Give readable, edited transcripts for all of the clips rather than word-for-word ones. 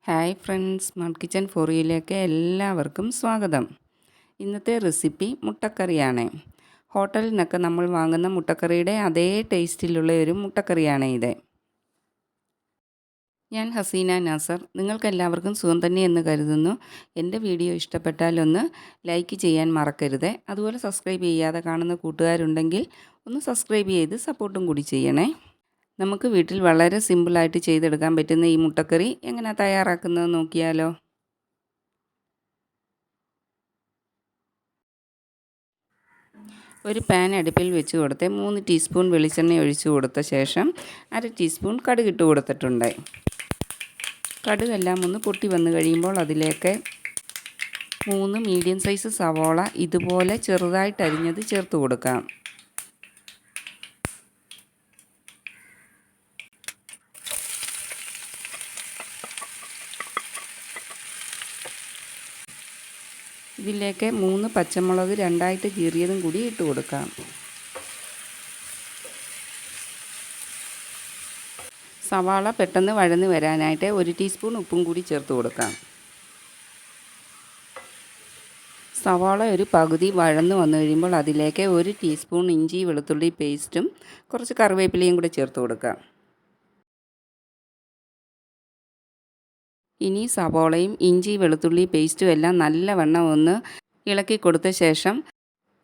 Hi friends, smart kitchen ഫോറിയിലേക്ക് എല്ലാവർക്കും സ്വാഗതം. ഇന്നത്തെ റെസിപ്പി മുട്ടക്കറിയാണ്. ഹോട്ടലിൽ നിന്നൊക്കെ നമ്മൾ വാങ്ങുന്ന മുട്ടക്കറിയുടെ അതേ ടേസ്റ്റിലുള്ള ഒരു മുട്ടക്കറിയാണ് ഇത്. ഞാൻ ഹസീന നാസർ. നിങ്ങൾക്കെല്ലാവർക്കും സുഖം തന്നെ എന്ന് കരുതുന്നു. എൻ്റെ വീഡിയോ ഇഷ്ടപ്പെട്ടാൽ ഒന്ന് ലൈക്ക് ചെയ്യാൻ മറക്കരുത്. അതുപോലെ സബ്സ്ക്രൈബ് ചെയ്യാതെ കാണുന്ന കൂട്ടുകാരുണ്ടെങ്കിൽ ഒന്ന് സബ്സ്ക്രൈബ് ചെയ്ത് സപ്പോർട്ടും കൂടി ചെയ്യണേ. നമുക്ക് വീട്ടിൽ വളരെ സിമ്പിളായിട്ട് ചെയ്തെടുക്കാൻ പറ്റുന്ന ഈ മുട്ടക്കറി എങ്ങനെയാണ് തയ്യാറാക്കുന്നത് നോക്കിയാലോ. ഒരു പാൻ അടുപ്പിൽ വെച്ച് കൊടുത്ത് 3 ടീസ്പൂൺ വെളിച്ചെണ്ണ ഒഴിച്ചു കൊടുത്ത ശേഷം 1/2 ടീസ്പൂൺ കടുകിട്ട് കൊടുത്തിട്ടുണ്ട്. കടുകെല്ലാം ഒന്ന് പൊട്ടി വന്നു കഴിയുമ്പോൾ അതിലേക്ക് 3 മീഡിയം സൈസ് സവാള ഇതുപോലെ ചെറുതായിട്ട് അരിഞ്ഞത് ചേർത്ത് കൊടുക്കാം. ഇതിലേക്ക് 3 പച്ചമുളക് രണ്ടായിട്ട് കീറിയതും കൂടി ഇട്ട് കൊടുക്കാം. സവാള പെട്ടെന്ന് വഴന്ന് വരാനായിട്ട് 1 ടീസ്പൂൺ ഉപ്പും കൂടി ചേർത്ത് കൊടുക്കാം. സവാള ഒരു പകുതി വഴന്ന് വന്നു കഴിയുമ്പോൾ അതിലേക്ക് 1 ടീസ്പൂൺ ഇഞ്ചി വെളുത്തുള്ളി പേസ്റ്റും കുറച്ച് കറിവേപ്പിലയും കൂടി ചേർത്ത് കൊടുക്കാം. ഇനി സവാളയും ഇഞ്ചി വെളുത്തുള്ളി പേസ്റ്റും എല്ലാം നല്ലവണ്ണം ഒന്ന് ഇളക്കി കൊടുത്ത ശേഷം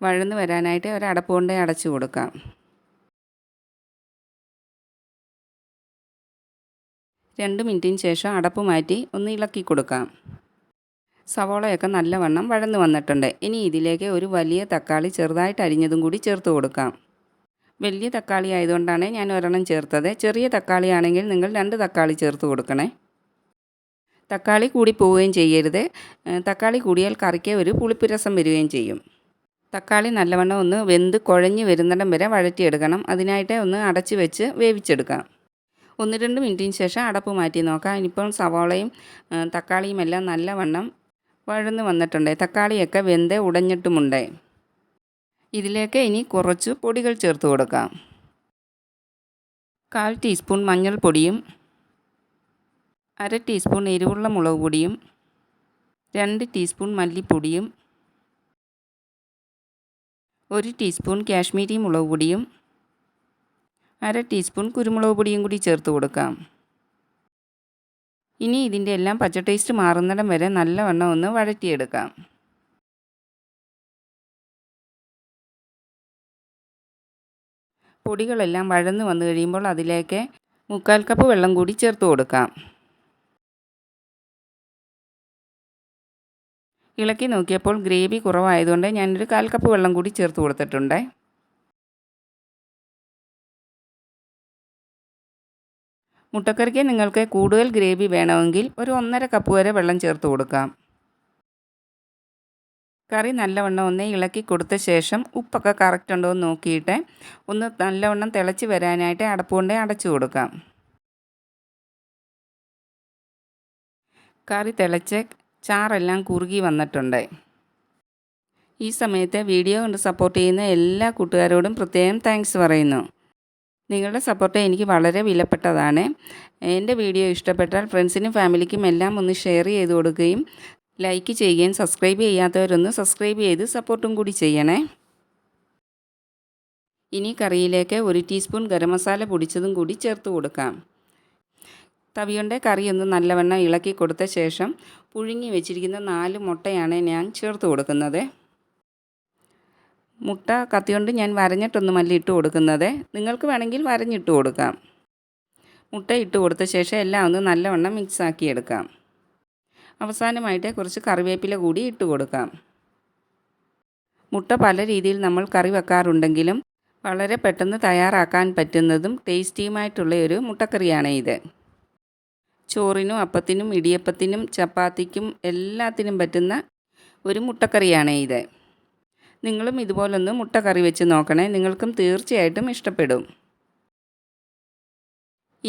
വഴന്ന് വരാനായിട്ട് ഒരു അടപ്പ് കൊണ്ട് അടച്ചു കൊടുക്കാം. രണ്ട് മിനിറ്റിന് ശേഷം അടപ്പ് മാറ്റി ഒന്ന് ഇളക്കി കൊടുക്കാം. സവാളയൊക്കെ നല്ലവണ്ണം വഴന്ന് വന്നിട്ടുണ്ട്. ഇനി ഇതിലേക്ക് ഒരു വലിയ തക്കാളി ചെറുതായിട്ട് അരിഞ്ഞതും കൂടി ചേർത്ത് കൊടുക്കാം. വലിയ തക്കാളി ആയതുകൊണ്ടാണ് ഞാൻ ഒരെണ്ണം ചേർത്തത്. ചെറിയ തക്കാളി ആണെങ്കിൽ നിങ്ങൾ 2 തക്കാളി ചേർത്ത് കൊടുക്കണേ. തക്കാളി കൂടി പോവുകയും ചെയ്യരുത്. തക്കാളി കൂടിയാൽ കറിക്ക് ഒരു പുളിപ്പ് രസം വരികയും ചെയ്യും. തക്കാളി നല്ലവണ്ണം ഒന്ന് വെന്ത് കുഴഞ്ഞ് വരുന്നിടം വരെ വഴറ്റിയെടുക്കണം. അതിനായിട്ട് ഒന്ന് അടച്ച് വെച്ച് വേവിച്ചെടുക്കാം. 1-2 മിനിറ്റിന് ശേഷം അടപ്പ് മാറ്റി നോക്കാം. ഇനിയിപ്പോൾ സവാളയും തക്കാളിയും എല്ലാം നല്ലവണ്ണം വഴന്ന് വന്നിട്ടുണ്ട്. തക്കാളിയൊക്കെ വെന്ത് ഉടഞ്ഞിട്ടുമുണ്ട്. ഇതിലേക്ക് ഇനി കുറച്ച് പൊടികൾ ചേർത്ത് കൊടുക്കാം. 1/4 ടീസ്പൂൺ മഞ്ഞൾപ്പൊടിയും 1/2 ടീസ്പൂൺ എരിവുള്ള മുളക് പൊടിയും 2 ടീസ്പൂൺ മല്ലിപ്പൊടിയും 1 ടീസ്പൂൺ കാശ്മീരി മുളക് പൊടിയും 1/2 ടീസ്പൂൺ കുരുമുളക് പൊടിയും കൂടി ചേർത്ത് കൊടുക്കാം. ഇനി ഇതിൻ്റെ എല്ലാം പച്ച ടേസ്റ്റ് മാറുന്നിടം വരെ നല്ലവണ്ണം ഒന്ന് വഴറ്റിയെടുക്കാം. പൊടികളെല്ലാം വഴന്ന് വന്നു കഴിയുമ്പോൾ അതിലേക്ക് 3/4 കപ്പ് വെള്ളം കൂടി ചേർത്ത് കൊടുക്കാം. ഇളക്കി നോക്കിയപ്പോൾ ഗ്രേവി കുറവായതുകൊണ്ട് ഞാനൊരു 1/4 കപ്പ് വെള്ളം കൂടി ചേർത്ത് കൊടുത്തിട്ടുണ്ട്. മുട്ടക്കറിക്ക് നിങ്ങൾക്ക് കൂടുതൽ ഗ്രേവി വേണമെങ്കിൽ ഒരു 1.5 കപ്പ് വരെ വെള്ളം ചേർത്ത് കൊടുക്കാം. കറി നല്ലവണ്ണം ഒന്ന് ഇളക്കി കൊടുത്ത ശേഷം ഉപ്പൊക്കെ കറക്റ്റ് ഉണ്ടോ എന്ന് നോക്കിയിട്ട് ഒന്ന് നല്ലവണ്ണം തിളച്ച് വരാനായിട്ട് അടപ്പ് കൊണ്ട് അടച്ചു കൊടുക്കാം. കറി തിളച്ച് ചാറെല്ലാം കുറുകി വന്നിട്ടുണ്ട്. ഈ സമയത്ത് വീഡിയോ കൊണ്ട് സപ്പോർട്ട് ചെയ്യുന്ന എല്ലാ കൂട്ടുകാരോടും പ്രത്യേകം താങ്ക്സ് പറയുന്നു. നിങ്ങളുടെ സപ്പോർട്ട് എനിക്ക് വളരെ വിലപ്പെട്ടതാണ്. എൻ്റെ വീഡിയോ ഇഷ്ടപ്പെട്ടാൽ ഫ്രണ്ട്സിനും ഫാമിലിക്കും എല്ലാം ഒന്ന് ഷെയർ ചെയ്ത് കൊടുക്കുകയും ലൈക്ക് ചെയ്യുകയും സബ്സ്ക്രൈബ് ചെയ്യാത്തവരൊന്ന് സബ്സ്ക്രൈബ് ചെയ്ത് സപ്പോർട്ടും കൂടി ചെയ്യണേ. ഇനി കറിയിലേക്ക് 1 ടീസ്പൂൺ ഗരം മസാല പൊടിച്ചതും കൂടി ചേർത്ത് കൊടുക്കാം. തവികൊണ്ട് കറി ഒന്ന് നല്ലവണ്ണം ഇളക്കി കൊടുത്ത ശേഷം പുഴുങ്ങി വെച്ചിരിക്കുന്ന 4 മുട്ടയാണ് ഞാൻ ചേർത്ത് കൊടുക്കുന്നത്. മുട്ട കത്തികൊണ്ട് ഞാൻ വരഞ്ഞിട്ടൊന്നുമല്ല ഇട്ട് കൊടുക്കുന്നത്. നിങ്ങൾക്ക് വേണമെങ്കിൽ വരഞ്ഞിട്ട് കൊടുക്കാം. മുട്ട ഇട്ട് കൊടുത്ത ശേഷം എല്ലാം ഒന്ന് നല്ലവണ്ണം മിക്സാക്കി എടുക്കാം. അവസാനമായിട്ട് കുറച്ച് കറിവേപ്പില കൂടി ഇട്ട് കൊടുക്കാം. മുട്ട പല രീതിയിൽ നമ്മൾ കറി വെക്കാറുണ്ടെങ്കിലും വളരെ പെട്ടെന്ന് തയ്യാറാക്കാൻ പറ്റുന്നതും ടേസ്റ്റിയുമായിട്ടുള്ള ഒരു മുട്ടക്കറിയാണ് ഇത്. ചോറിനും അപ്പത്തിനും ഇടിയപ്പത്തിനും ചപ്പാത്തിക്കും എല്ലാത്തിനും പറ്റുന്ന ഒരു മുട്ടക്കറിയാണ് ഇത്. നിങ്ങളും ഇതുപോലൊന്ന് മുട്ടക്കറി വെച്ച് നോക്കണേ. നിങ്ങൾക്കും തീർച്ചയായിട്ടും ഇഷ്ടപ്പെടും.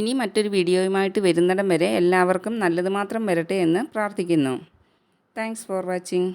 ഇനി മറ്റൊരു വീഡിയോയുമായിട്ട് വരുന്നിടം വരെ എല്ലാവർക്കും നല്ലത് മാത്രം വരട്ടെ എന്ന് പ്രാർത്ഥിക്കുന്നു. Thanks for watching.